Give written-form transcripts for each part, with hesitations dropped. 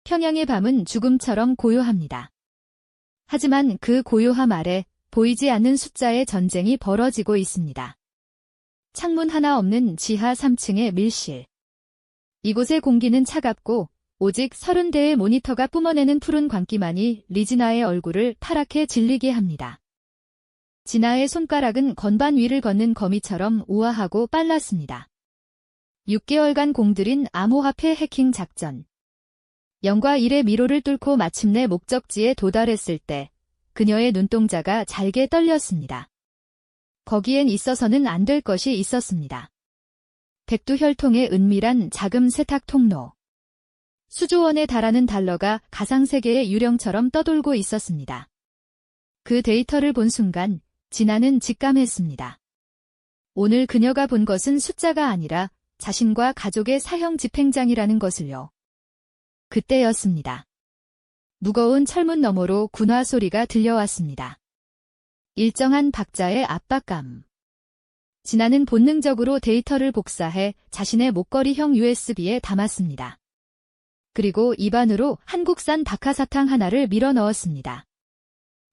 평양의 밤은 죽음처럼 고요합니다. 하지만 그 고요함 아래 보이지 않는 숫자의 전쟁이 벌어지고 있습니다. 창문 하나 없는 지하 3층의 밀실. 이곳의 공기는 차갑고 오직 30대의 모니터가 뿜어내는 푸른 광기만이 리지나의 얼굴을 파랗게 질리게 합니다. 지나의 손가락은 건반 위를 걷는 거미처럼 우아하고 빨랐습니다. 6개월간 공들인 암호화폐 해킹 작전. 0과 1의 미로를 뚫고 마침내 목적지에 도달했을 때 그녀의 눈동자가 잘게 떨렸습니다. 거기엔 있어서는 안 될 것이 있었습니다. 백두혈통의 은밀한 자금 세탁 통로. 수조 원에 달하는 달러가 가상세계의 유령처럼 떠돌고 있었습니다. 그 데이터를 본 순간 진아는 직감했습니다. 오늘 그녀가 본 것은 숫자가 아니라 자신과 가족의 사형 집행장이라는 것을요. 그때였습니다. 무거운 철문 너머로 군화 소리가 들려왔습니다. 일정한 박자의 압박감. 진아는 본능적으로 데이터를 복사해 자신의 목걸이형 USB에 담았습니다. 그리고 입안으로 한국산 박하사탕 하나를 밀어 넣었습니다.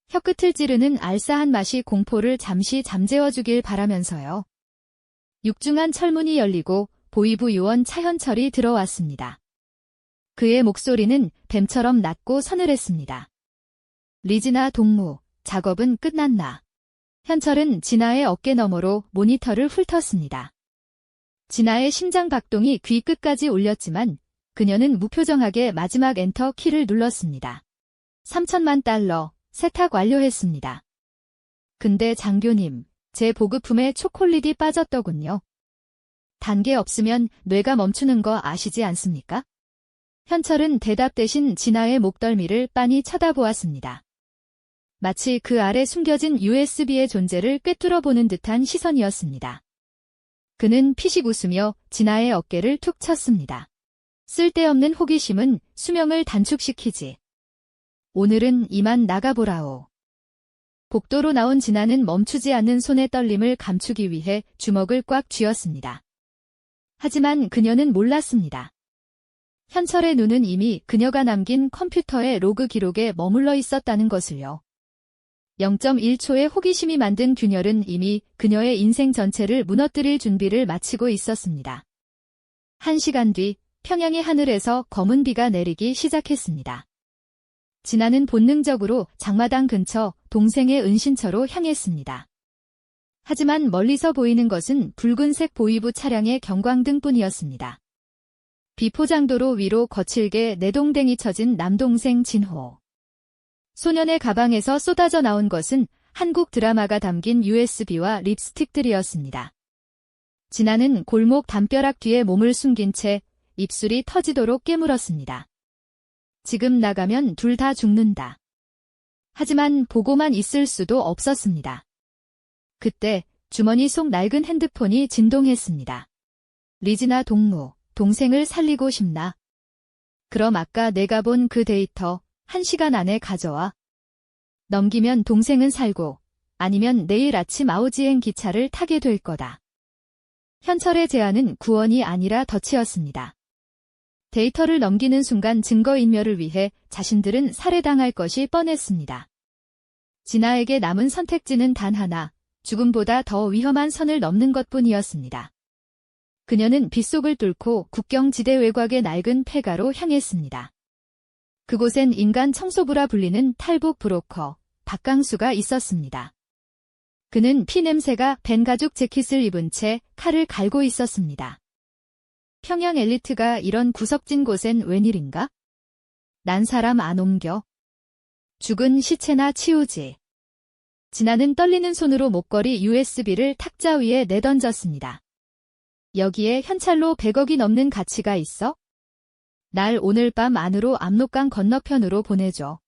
혀끝을 찌르는 알싸한 맛이 공포를 잠시 잠재워주길 바라면서요. 육중한 철문이 열리고 보이부 요원 차현철이 들어왔습니다. 그의 목소리는 뱀처럼 낮고 서늘했습니다. 리지나 동무, 작업은 끝났나? 현철은 진아의 어깨 너머로 모니터를 훑었습니다. 진아의 심장 박동이 귀 끝까지 울렸지만 그녀는 무표정하게 마지막 엔터 키를 눌렀습니다. 3천만 달러, 세탁 완료했습니다. 근데 장교님, 제 보급품에 초콜릿이 빠졌더군요. 단계 없으면 뇌가 멈추는 거 아시지 않습니까? 현철은 대답 대신 진아의 목덜미를 빤히 쳐다보았습니다. 마치 그 아래 숨겨진 USB의 존재를 꿰뚫어 보는 듯한 시선이었습니다. 그는 피식 웃으며 진아의 어깨를 툭 쳤습니다. 쓸데없는 호기심은 수명을 단축시키지. 오늘은 이만 나가보라오. 복도로 나온 진아는 멈추지 않는 손의 떨림을 감추기 위해 주먹을 꽉 쥐었습니다. 하지만 그녀는 몰랐습니다. 현철의 눈은 이미 그녀가 남긴 컴퓨터의 로그 기록에 머물러 있었다는 것을요. 0.1초의 호기심이 만든 균열은 이미 그녀의 인생 전체를 무너뜨릴 준비를 마치고 있었습니다. 1시간 뒤 평양의 하늘에서 검은 비가 내리기 시작했습니다. 진아는 본능적으로 장마당 근처 동생의 은신처로 향했습니다. 하지만 멀리서 보이는 것은 붉은색 보이부 차량의 경광등뿐이었습니다. 비포장도로 위로 거칠게 내동댕이 쳐진 남동생 진호. 소년의 가방에서 쏟아져 나온 것은 한국 드라마가 담긴 USB와 립스틱들이었습니다. 진아는 골목 담벼락 뒤에 몸을 숨긴 채 입술이 터지도록 깨물었습니다. 지금 나가면 둘 다 죽는다. 하지만 보고만 있을 수도 없었습니다. 그때 주머니 속 낡은 핸드폰이 진동했습니다. 리지나 동무, 동생을 살리고 싶나? 그럼 아까 내가 본 그 데이터 1시간 안에 가져와. 넘기면 동생은 살고 아니면 내일 아침 아우지행 기차를 타게 될 거다. 현철의 제안은 구원이 아니라 덫이었습니다. 데이터를 넘기는 순간 증거인멸을 위해 자신들은 살해당할 것이 뻔했습니다. 진아에게 남은 선택지는 단 하나, 죽음보다 더 위험한 선을 넘는 것뿐이었습니다. 그녀는 빗속을 뚫고 국경지대 외곽의 낡은 폐가로 향했습니다. 그곳엔 인간 청소부라 불리는 탈북 브로커 박강수가 있었습니다. 그는 피냄새가 밴 가죽 재킷을 입은 채 칼을 갈고 있었습니다. 평양 엘리트가 이런 구석진 곳엔 웬일인가? 난 사람 안 옮겨. 죽은 시체나 치우지. 진아는 떨리는 손으로 목걸이 USB를 탁자 위에 내던졌습니다. 여기에 현찰로 100억이 넘는 가치가 있어? 날 오늘 밤 안으로 압록강 건너편으로 보내줘.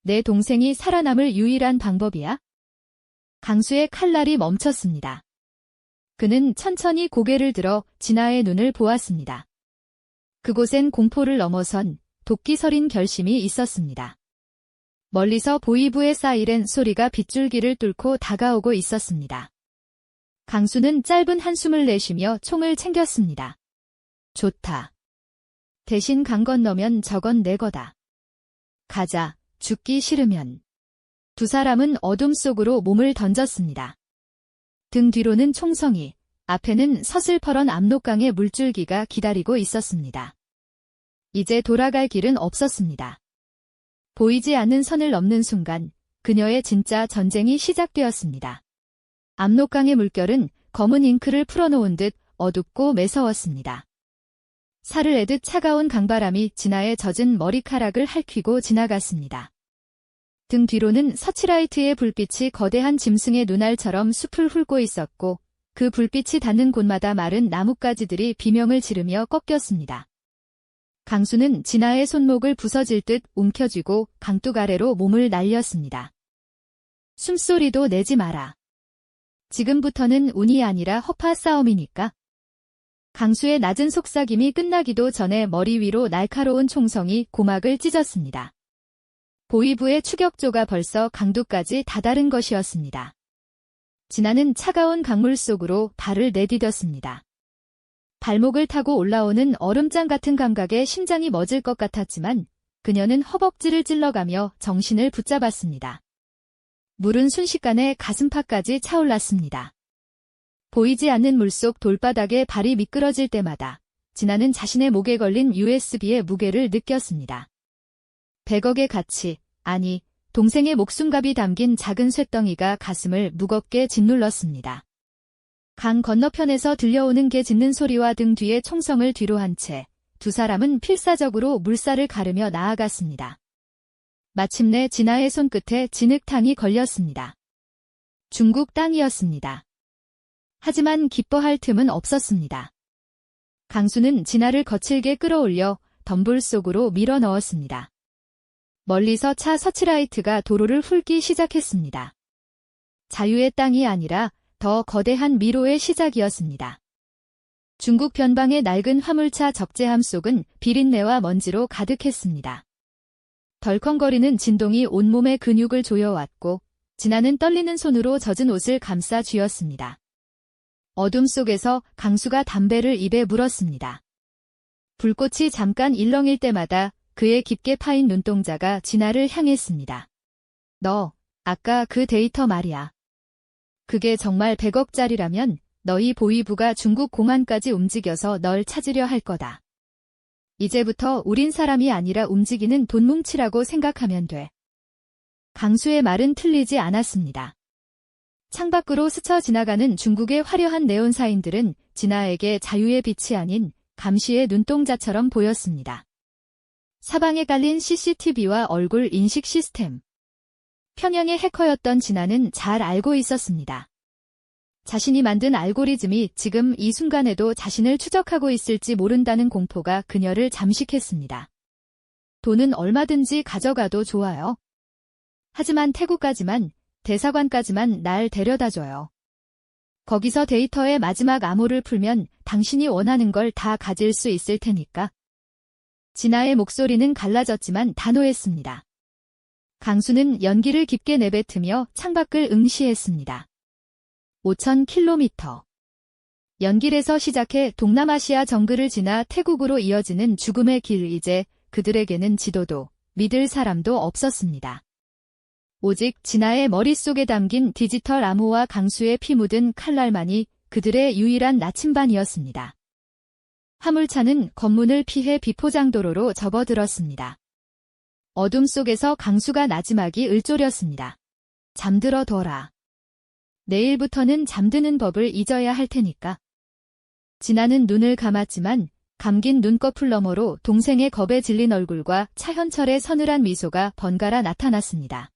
내 동생이 살아남을 유일한 방법이야? 강수의 칼날이 멈췄습니다. 그는 천천히 고개를 들어 진아의 눈을 보았습니다. 그곳엔 공포를 넘어선 도끼 서린 결심이 있었습니다. 멀리서 보이부의 사이렌 소리가 빗줄기를 뚫고 다가오고 있었습니다. 강수는 짧은 한숨을 내쉬며 총을 챙겼습니다. 좋다. 대신 강 건너면 저건 내 거다. 가자, 죽기 싫으면. 두 사람은 어둠 속으로 몸을 던졌습니다. 등 뒤로는 총성이, 앞에는 서슬퍼런 압록강의 물줄기가 기다리고 있었습니다. 이제 돌아갈 길은 없었습니다. 보이지 않는 선을 넘는 순간 그녀의 진짜 전쟁이 시작되었습니다. 압록강의 물결은 검은 잉크를 풀어놓은 듯 어둡고 매서웠습니다. 살을 애듯 차가운 강바람이 진아의 젖은 머리카락을 핥히고 지나갔습니다. 등 뒤로는 서치라이트의 불빛이 거대한 짐승의 눈알처럼 숲을 훑고 있었고 그 불빛이 닿는 곳마다 마른 나뭇가지들이 비명을 지르며 꺾였습니다. 강수는 진아의 손목을 부서질 듯 움켜쥐고 강둑 아래로 몸을 날렸습니다. 숨소리도 내지 마라. 지금부터는 운이 아니라 허파 싸움이니까. 강수의 낮은 속삭임이 끝나기도 전에 머리 위로 날카로운 총성이 고막을 찢었습니다. 보위부의 추격조가 벌써 강둑까지 다다른 것이었습니다. 진아는 차가운 강물 속으로 발을 내디뎠습니다. 발목을 타고 올라오는 얼음장 같은 감각에 심장이 멎을 것 같았지만 그녀는 허벅지를 찔러가며 정신을 붙잡았습니다. 물은 순식간에 가슴팍까지 차올랐습니다. 보이지 않는 물속 돌바닥에 발이 미끄러질 때마다 진아는 자신의 목에 걸린 USB의 무게를 느꼈습니다. 100억의 가치, 아니 동생의 목숨값이 담긴 작은 쇳덩이가 가슴을 무겁게 짓눌렀습니다. 강 건너편에서 들려오는 개 짖는 소리와 등 뒤에 총성을 뒤로 한 채 두 사람은 필사적으로 물살을 가르며 나아갔습니다. 마침내 진아의 손끝에 진흙탕이 걸렸습니다. 중국 땅이었습니다. 하지만 기뻐할 틈은 없었습니다. 강수는 진아를 거칠게 끌어올려 덤불 속으로 밀어 넣었습니다. 멀리서 차 서치라이트가 도로를 훑기 시작했습니다. 자유의 땅이 아니라 더 거대한 미로의 시작이었습니다. 중국 변방의 낡은 화물차 적재함 속은 비린내와 먼지로 가득했습니다. 덜컹거리는 진동이 온몸의 근육을 조여왔고 진아는 떨리는 손으로 젖은 옷을 감싸 쥐었습니다. 어둠 속에서 강수가 담배를 입에 물었습니다. 불꽃이 잠깐 일렁일 때마다 그의 깊게 파인 눈동자가 진아를 향했습니다. 너, 아까 그 데이터 말이야. 그게 정말 100억짜리라면 너희 보위부가 중국 공안까지 움직여서 널 찾으려 할 거다. 이제부터 우린 사람이 아니라 움직이는 돈뭉치라고 생각하면 돼. 강수의 말은 틀리지 않았습니다. 창밖으로 스쳐 지나가는 중국의 화려한 네온사인들은 진아에게 자유의 빛이 아닌 감시의 눈동자처럼 보였습니다. 사방에 깔린 CCTV와 얼굴 인식 시스템. 평양의 해커였던 진아는 잘 알고 있었습니다. 자신이 만든 알고리즘이 지금 이 순간에도 자신을 추적하고 있을지 모른다는 공포가 그녀를 잠식했습니다. 돈은 얼마든지 가져가도 좋아요. 하지만 태국까지만, 대사관까지만 날 데려다줘요. 거기서 데이터의 마지막 암호를 풀면 당신이 원하는 걸 다 가질 수 있을 테니까. 진아의 목소리는 갈라졌지만 단호했습니다. 강수는 연기를 깊게 내뱉으며 창밖을 응시했습니다. 5,000km. 연길에서 시작해 동남아시아 정글을 지나 태국으로 이어지는 죽음의 길. 이제 그들에게는 지도도 믿을 사람도 없었습니다. 오직 진아의 머릿속에 담긴 디지털 암호와 강수의 피 묻은 칼날만이 그들의 유일한 나침반이었습니다. 화물차는 검문을 피해 비포장도로로 접어들었습니다. 어둠 속에서 강수가 나지막이 을조렸습니다. 잠들어 둬라. 내일부터는 잠드는 법을 잊어야 할 테니까. 진아는 눈을 감았지만 감긴 눈꺼풀 너머로 동생의 겁에 질린 얼굴과 차현철의 서늘한 미소가 번갈아 나타났습니다.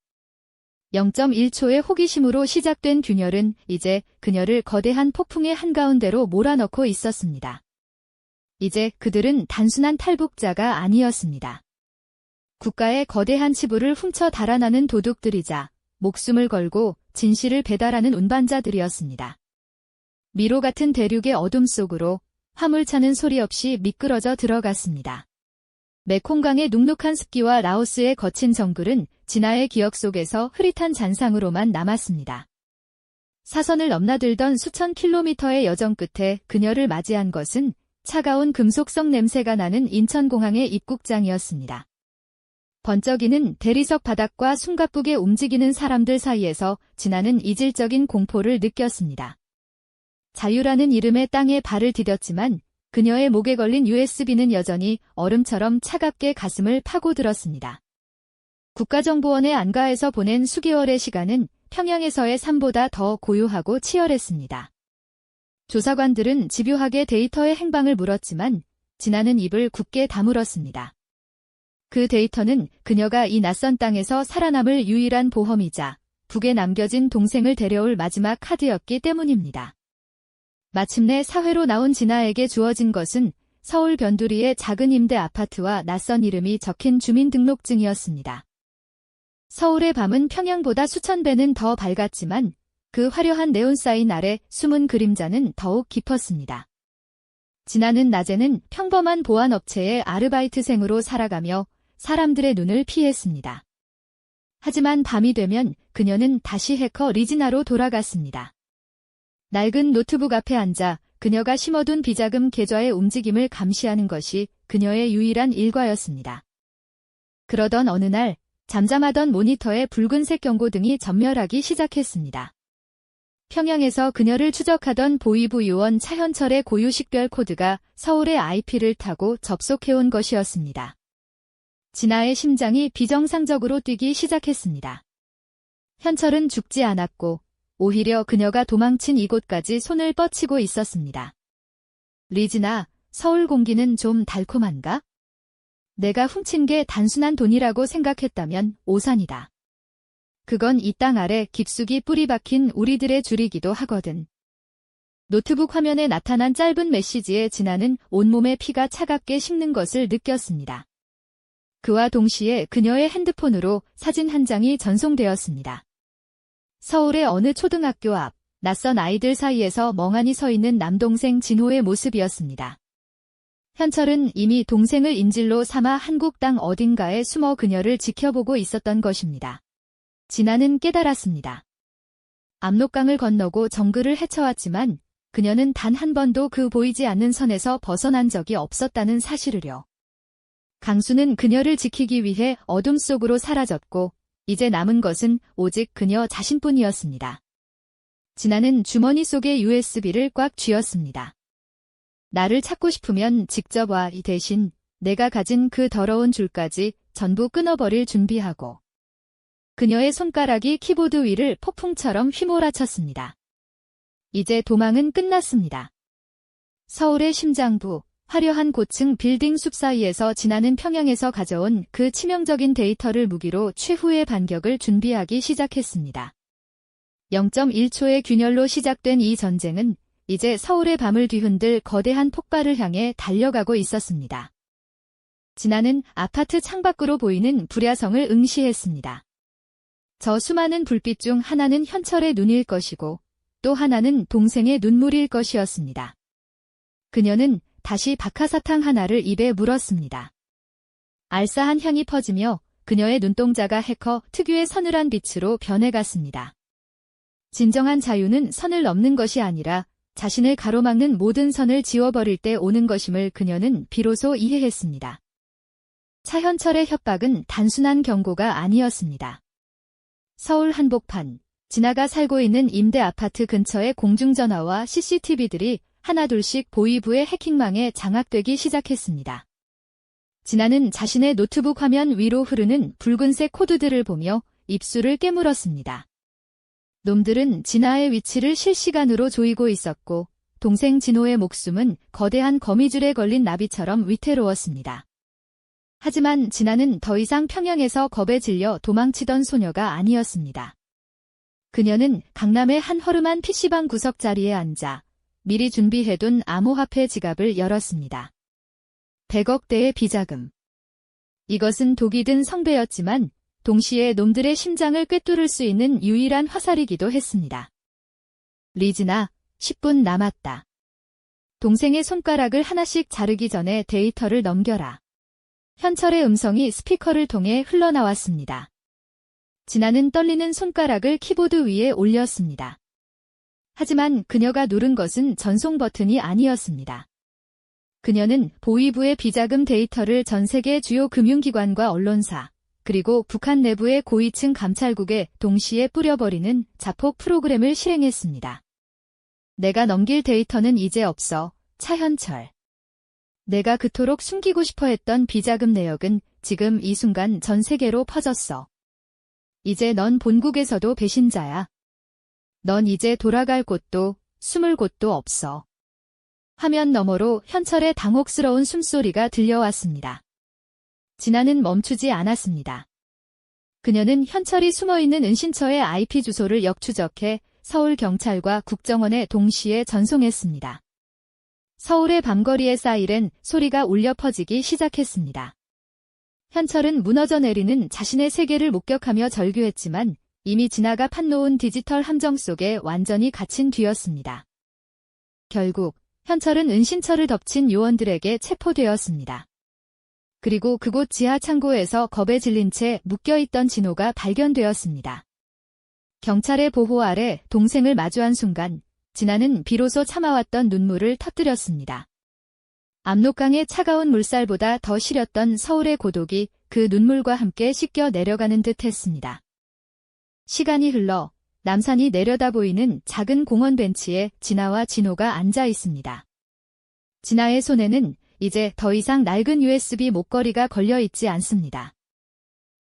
0.1초의 호기심으로 시작된 균열은 이제 그녀를 거대한 폭풍의 한가운데로 몰아넣고 있었습니다. 이제 그들은 단순한 탈북자가 아니었습니다. 국가의 거대한 치부를 훔쳐 달아나는 도둑들이자 목숨을 걸고 진실을 배달하는 운반자들이었습니다. 미로 같은 대륙의 어둠 속으로 화물차는 소리 없이 미끄러져 들어갔습니다. 메콩강의 눅눅한 습기와 라오스의 거친 정글은 진아의 기억 속에서 흐릿한 잔상으로만 남았습니다. 사선을 넘나들던 수천 킬로미터의 여정 끝에 그녀를 맞이한 것은 차가운 금속성 냄새가 나는 인천공항의 입국장이었습니다. 번쩍이는 대리석 바닥과 숨가쁘게 움직이는 사람들 사이에서 진아는 이질적인 공포를 느꼈습니다. 자유라는 이름의 땅에 발을 디뎠지만 그녀의 목에 걸린 USB는 여전히 얼음처럼 차갑게 가슴을 파고들었습니다. 국가정보원의 안가에서 보낸 수개월의 시간은 평양에서의 삶보다 더 고요하고 치열했습니다. 조사관들은 집요하게 데이터의 행방을 물었지만 진아는 입을 굳게 다물었습니다. 그 데이터는 그녀가 이 낯선 땅에서 살아남을 유일한 보험이자 북에 남겨진 동생을 데려올 마지막 카드였기 때문입니다. 마침내 사회로 나온 진아에게 주어진 것은 서울 변두리의 작은 임대 아파트와 낯선 이름이 적힌 주민등록증이었습니다. 서울의 밤은 평양보다 수천 배는 더 밝았지만 그 화려한 네온사인 아래 숨은 그림자는 더욱 깊었습니다. 진아는 낮에는 평범한 보안업체의 아르바이트생으로 살아가며 사람들의 눈을 피했습니다. 하지만 밤이 되면 그녀는 다시 해커 리지나로 돌아갔습니다. 낡은 노트북 앞에 앉아 그녀가 심어둔 비자금 계좌의 움직임을 감시하는 것이 그녀의 유일한 일과였습니다. 그러던 어느 날 잠잠하던 모니터에 붉은색 경고등이 전멸하기 시작했습니다. 평양에서 그녀를 추적하던 보위부 요원 차현철의 고유 식별 코드가 서울의 IP를 타고 접속해온 것이었습니다. 진아의 심장이 비정상적으로 뛰기 시작했습니다. 현철은 죽지 않았고 오히려 그녀가 도망친 이곳까지 손을 뻗치고 있었습니다. 리지나, 서울 공기는 좀 달콤한가? 내가 훔친 게 단순한 돈이라고 생각했다면 오산이다. 그건 이 땅 아래 깊숙이 뿌리 박힌 우리들의 줄이기도 하거든. 노트북 화면에 나타난 짧은 메시지에 진아는 온몸의 피가 차갑게 식는 것을 느꼈습니다. 그와 동시에 그녀의 핸드폰으로 사진 한 장이 전송되었습니다. 서울의 어느 초등학교 앞, 낯선 아이들 사이에서 멍하니 서 있는 남동생 진호의 모습이었습니다. 현철은 이미 동생을 인질로 삼아 한국 땅 어딘가에 숨어 그녀를 지켜보고 있었던 것입니다. 진아는 깨달았습니다. 압록강을 건너고 정글을 헤쳐왔지만 그녀는 단 한 번도 그 보이지 않는 선에서 벗어난 적이 없었다는 사실을요. 강수는 그녀를 지키기 위해 어둠 속으로 사라졌고 이제 남은 것은 오직 그녀 자신뿐이었습니다. 진아는 주머니 속의 USB를 꽉 쥐었습니다. 나를 찾고 싶으면 직접 와. 이 대신 내가 가진 그 더러운 줄까지 전부 끊어버릴 준비하고. 그녀의 손가락이 키보드 위를 폭풍처럼 휘몰아쳤습니다. 이제 도망은 끝났습니다. 서울의 심장부, 화려한 고층 빌딩 숲 사이에서 진아는 평양에서 가져온 그 치명적인 데이터를 무기로 최후의 반격을 준비하기 시작했습니다. 0.1초의 균열로 시작된 이 전쟁은 이제 서울의 밤을 뒤흔들 거대한 폭발을 향해 달려가고 있었습니다. 진아는 아파트 창밖으로 보이는 불야성을 응시했습니다. 저 수많은 불빛 중 하나는 현철의 눈일 것이고 또 하나는 동생의 눈물일 것이었습니다. 그녀는 다시 박하사탕 하나를 입에 물었습니다. 알싸한 향이 퍼지며 그녀의 눈동자가 해커 특유의 서늘한 빛으로 변해갔습니다. 진정한 자유는 선을 넘는 것이 아니라 자신을 가로막는 모든 선을 지워버릴 때 오는 것임을 그녀는 비로소 이해했습니다. 차현철의 협박은 단순한 경고가 아니었습니다. 서울 한복판, 진아가 살고 있는 임대 아파트 근처의 공중전화와 CCTV들이 하나둘씩 보위부의 해킹망에 장악되기 시작했습니다. 진아는 자신의 노트북 화면 위로 흐르는 붉은색 코드들을 보며 입술을 깨물었습니다. 놈들은 진아의 위치를 실시간으로 조이고 있었고 동생 진호의 목숨은 거대한 거미줄에 걸린 나비처럼 위태로웠습니다. 하지만 진아는 더 이상 평양에서 겁에 질려 도망치던 소녀가 아니었습니다. 그녀는 강남의 한 허름한 PC방 구석 자리에 앉아 미리 준비해둔 암호화폐 지갑을 열었습니다. 100억대의 비자금. 이것은 독이 든 성배였지만 동시에 놈들의 심장을 꿰뚫을 수 있는 유일한 화살이기도 했습니다. 리지나, 10분 남았다. 동생의 손가락을 하나씩 자르기 전에 데이터를 넘겨라. 현철의 음성이 스피커를 통해 흘러나왔습니다. 진아는 떨리는 손가락을 키보드 위에 올렸습니다. 하지만 그녀가 누른 것은 전송 버튼이 아니었습니다. 그녀는 보위부의 비자금 데이터를 전 세계 주요 금융기관과 언론사, 그리고 북한 내부의 고위층 감찰국에 동시에 뿌려버리는 자폭 프로그램을 실행했습니다. 내가 넘길 데이터는 이제 없어, 차현철. 내가 그토록 숨기고 싶어 했던 비자금 내역은 지금 이 순간 전 세계로 퍼졌어. 이제 넌 본국에서도 배신자야. 넌 이제 돌아갈 곳도 숨을 곳도 없어. 화면 너머로 현철의 당혹스러운 숨소리가 들려왔습니다. 진아는 멈추지 않았습니다. 그녀는 현철이 숨어있는 은신처의 IP 주소를 역추적해 서울경찰과 국정원에 동시에 전송했습니다. 서울의 밤거리의 사이렌 소리가 울려 퍼지기 시작했습니다. 현철은 무너져 내리는 자신의 세계를 목격하며 절규했지만 이미 진아가 판놓은 디지털 함정 속에 완전히 갇힌 뒤였습니다. 결국 현철은 은신처를 덮친 요원들에게 체포되었습니다. 그리고 그곳 지하 창고에서 겁에 질린 채 묶여있던 진호가 발견되었습니다. 경찰의 보호 아래 동생을 마주한 순간 진아는 비로소 참아왔던 눈물을 터뜨렸습니다. 압록강의 차가운 물살보다 더 시렸던 서울의 고독이 그 눈물과 함께 씻겨 내려가는 듯 했습니다. 시간이 흘러 남산이 내려다 보이는 작은 공원 벤치에 진아와 진호가 앉아 있습니다. 진아의 손에는 이제 더 이상 낡은 USB 목걸이가 걸려 있지 않습니다.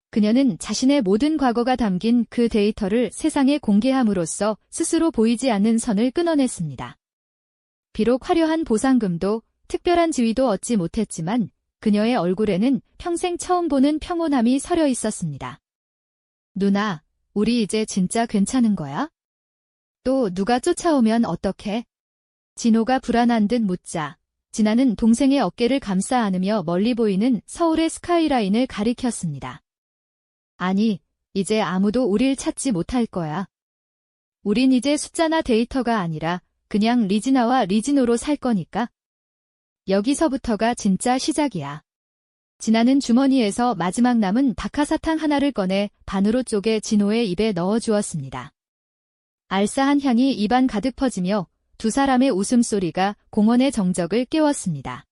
그녀는 자신의 모든 과거가 담긴 그 데이터를 세상에 공개함으로써 스스로 보이지 않는 선을 끊어냈습니다. 비록 화려한 보상금도 특별한 지위도 얻지 못했지만 그녀의 얼굴에는 평생 처음 보는 평온함이 서려 있었습니다. 누나, 우리 이제 진짜 괜찮은 거야? 또 누가 쫓아오면 어떡해? 진호가 불안한 듯 묻자 진아는 동생의 어깨를 감싸 안으며 멀리 보이는 서울의 스카이라인을 가리켰습니다. 아니, 이제 아무도 우릴 찾지 못할 거야. 우린 이제 숫자나 데이터가 아니라 그냥 리지나와 리지노로 살 거니까. 여기서부터가 진짜 시작이야. 진아는 주머니에서 마지막 남은 박하사탕 하나를 꺼내 반으로 쪼개 진호의 입에 넣어주었습니다. 알싸한 향이 입안 가득 퍼지며 두 사람의 웃음소리가 공원의 정적을 깨웠습니다.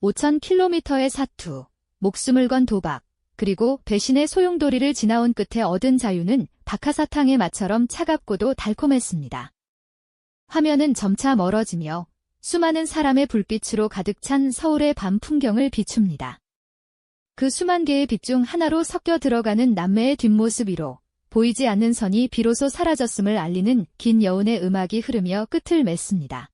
5,000km의 사투, 목숨을 건 도박, 그리고 배신의 소용돌이를 지나온 끝에 얻은 자유는 박하사탕의 맛처럼 차갑고도 달콤했습니다. 화면은 점차 멀어지며 수많은 사람의 불빛으로 가득 찬 서울의 밤 풍경을 비춥니다. 그 수만 개의 빛 중 하나로 섞여 들어가는 남매의 뒷모습 위로 보이지 않는 선이 비로소 사라졌음을 알리는 긴 여운의 음악이 흐르며 끝을 맺습니다.